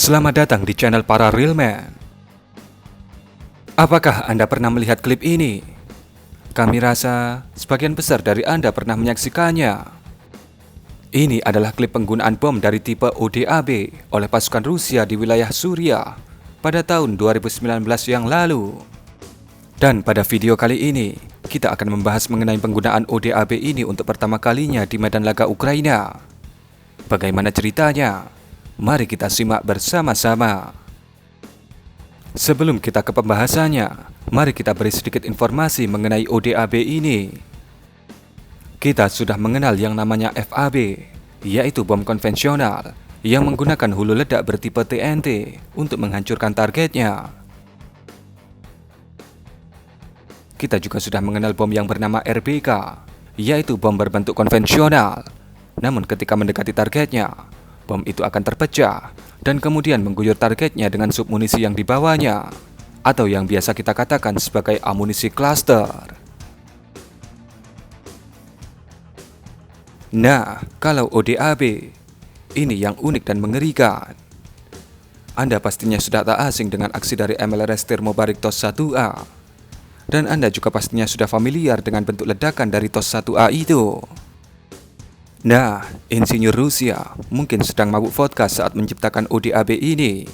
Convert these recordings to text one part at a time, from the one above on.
Selamat datang di channel Para Real Man. Apakah Anda pernah melihat klip ini? Kami rasa sebagian besar dari Anda pernah menyaksikannya. Ini adalah klip penggunaan bom dari tipe ODAB oleh pasukan Rusia di wilayah Suriah pada tahun 2019 yang lalu. Dan pada video kali ini, kita akan membahas mengenai penggunaan ODAB ini untuk pertama kalinya di medan laga Ukraina. Bagaimana ceritanya? Mari kita simak bersama-sama. Sebelum kita ke pembahasannya, mari kita beri sedikit informasi mengenai ODAB ini. Kita sudah mengenal yang namanya FAB, yaitu bom konvensional yang menggunakan hulu ledak bertipe TNT untuk menghancurkan targetnya. Kita juga sudah mengenal bom yang bernama RBK, yaitu bom berbentuk konvensional. Namun ketika mendekati targetnya, bom itu akan terpecah dan kemudian mengguyur targetnya dengan submunisi yang dibawanya, atau yang biasa kita katakan sebagai amunisi cluster. Nah, kalau ODAB, ini yang unik dan mengerikan. Anda pastinya sudah tak asing dengan aksi dari MLRS Termobarik TOS 1A. Dan Anda juga pastinya sudah familiar dengan bentuk ledakan dari TOS 1A itu. Nah, insinyur Rusia mungkin sedang mabuk vodka saat menciptakan ODAB ini.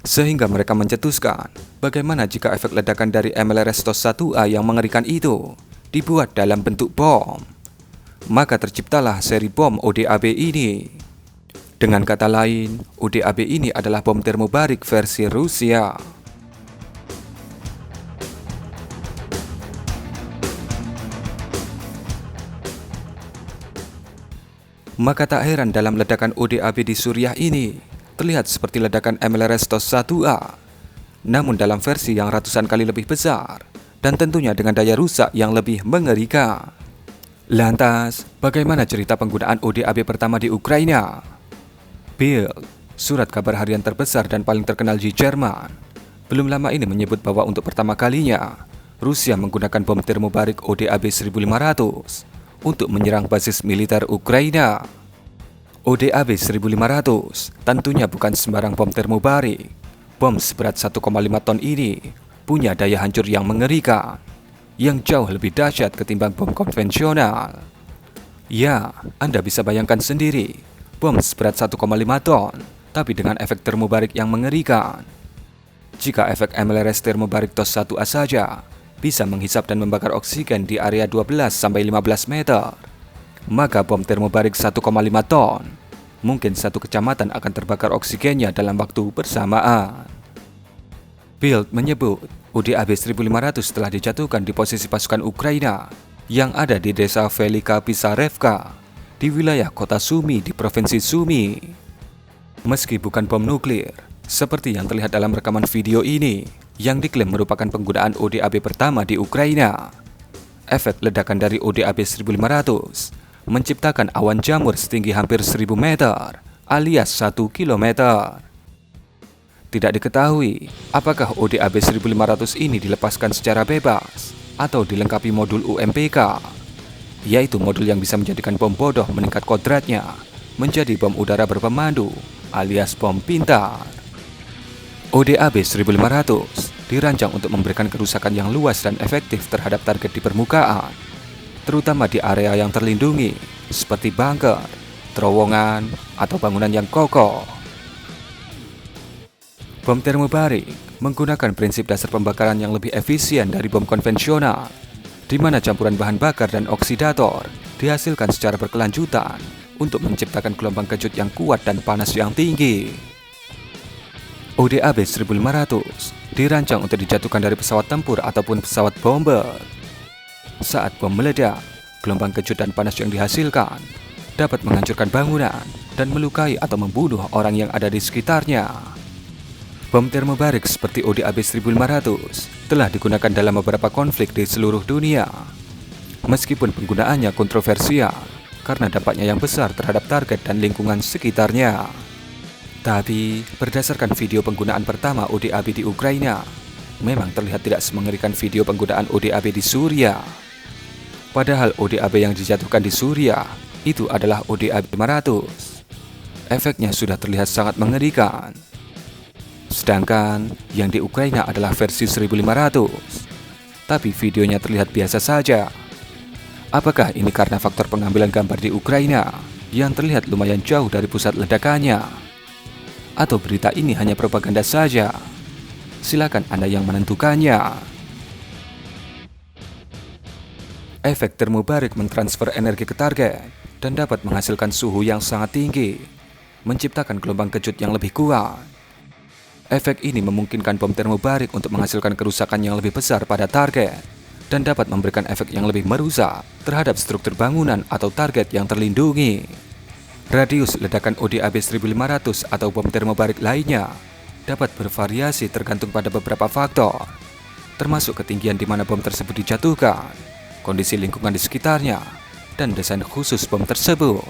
Sehingga mereka mencetuskan bagaimana jika efek ledakan dari MLRS TOS 1A yang mengerikan itu dibuat dalam bentuk bom. Maka terciptalah seri bom ODAB ini. Dengan kata lain, ODAB ini adalah bom termobarik versi Rusia. Maka tak heran dalam ledakan ODAB di Suriah ini terlihat seperti ledakan MLRS TOS 1A, namun dalam versi yang ratusan kali lebih besar dan tentunya dengan daya rusak yang lebih mengerikan. Lantas, bagaimana cerita penggunaan ODAB pertama di Ukraina? Bild, surat kabar harian terbesar dan paling terkenal di Jerman, belum lama ini menyebut bahwa untuk pertama kalinya Rusia menggunakan bom termobarik ODAB 1500 untuk menyerang basis militer Ukraina. ODAB 1500 tentunya bukan sembarang bom termobarik. Bom seberat 1,5 ton ini punya daya hancur yang mengerikan, yang jauh lebih dahsyat ketimbang bom konvensional. Ya, Anda bisa bayangkan sendiri, bom seberat 1,5 ton, tapi dengan efek termobarik yang mengerikan. Jika efek MLRS termobarik TOS 1A saja bisa menghisap dan membakar oksigen di area 12-15 meter, maka bom termobarik 1,5 ton, mungkin satu kecamatan akan terbakar oksigennya dalam waktu bersamaan. Bild menyebut ODAB 1500 telah dijatuhkan di posisi pasukan Ukraina yang ada di desa Velika Pisarevka di wilayah kota Sumy di provinsi Sumy. Meski bukan bom nuklir, seperti yang terlihat dalam rekaman video ini, yang diklaim merupakan penggunaan ODAB pertama di Ukraina, efek ledakan dari ODAB 1500 menciptakan awan jamur setinggi hampir 1000 meter alias 1 kilometer. Tidak diketahui apakah ODAB 1500 ini dilepaskan secara bebas atau dilengkapi modul UMPK, yaitu modul yang bisa menjadikan bom bodoh meningkat kodratnya menjadi bom udara berpemandu alias bom pintar. ODAB 1500 dirancang untuk memberikan kerusakan yang luas dan efektif terhadap target di permukaan, terutama di area yang terlindungi, seperti bunker, terowongan, atau bangunan yang kokoh. Bom termobarik menggunakan prinsip dasar pembakaran yang lebih efisien dari bom konvensional, di mana campuran bahan bakar dan oksidator dihasilkan secara berkelanjutan untuk menciptakan gelombang kejut yang kuat dan panas yang tinggi. ODAB 1500 dirancang untuk dijatuhkan dari pesawat tempur ataupun pesawat bomber. Saat bom meledak, gelombang kejut dan panas yang dihasilkan dapat menghancurkan bangunan dan melukai atau membunuh orang yang ada di sekitarnya. Bom termobarik seperti ODAB 1500 telah digunakan dalam beberapa konflik di seluruh dunia. Meskipun penggunaannya kontroversial karena dampaknya yang besar terhadap target dan lingkungan sekitarnya. Tapi, berdasarkan video penggunaan pertama ODAB di Ukraina, memang terlihat tidak semengerikan video penggunaan ODAB di Suriah. Padahal ODAB yang dijatuhkan di Suriah itu adalah ODAB 500. Efeknya sudah terlihat sangat mengerikan. Sedangkan yang di Ukraina adalah versi 1500. Tapi videonya terlihat biasa saja. Apakah ini karena faktor pengambilan gambar di Ukraina yang terlihat lumayan jauh dari pusat ledakannya? Atau berita ini hanya propaganda saja? Silakan Anda yang menentukannya. Efek termobarik mentransfer energi ke target dan dapat menghasilkan suhu yang sangat tinggi, menciptakan gelombang kejut yang lebih kuat. Efek ini memungkinkan bom termobarik untuk menghasilkan kerusakan yang lebih besar pada target dan dapat memberikan efek yang lebih merusak terhadap struktur bangunan atau target yang terlindungi. Radius ledakan ODAB 1500 atau bom termobarik lainnya dapat bervariasi tergantung pada beberapa faktor, termasuk ketinggian di mana bom tersebut dijatuhkan, kondisi lingkungan di sekitarnya, dan desain khusus bom tersebut.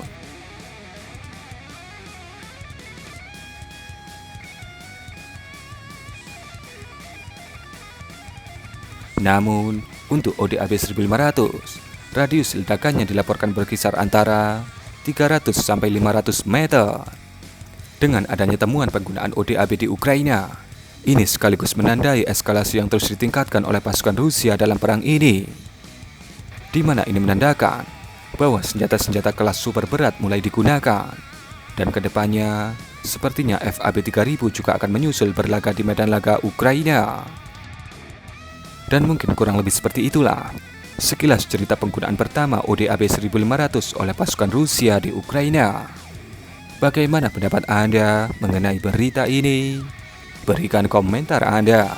Namun, untuk ODAB 1500, radius ledakannya dilaporkan berkisar antara 300 sampai 500 meter. Dengan adanya temuan penggunaan ODAB di Ukraina, ini sekaligus menandai eskalasi yang terus ditingkatkan oleh pasukan Rusia dalam perang ini, di mana ini menandakan bahwa senjata-senjata kelas super berat mulai digunakan, dan kedepannya sepertinya FAB 3000 juga akan menyusul berlaga di medan laga Ukraina. Dan mungkin kurang lebih seperti itulah sekilas cerita penggunaan pertama ODAB 1500 oleh pasukan Rusia di Ukraina. Bagaimana pendapat Anda mengenai berita ini? Berikan komentar Anda.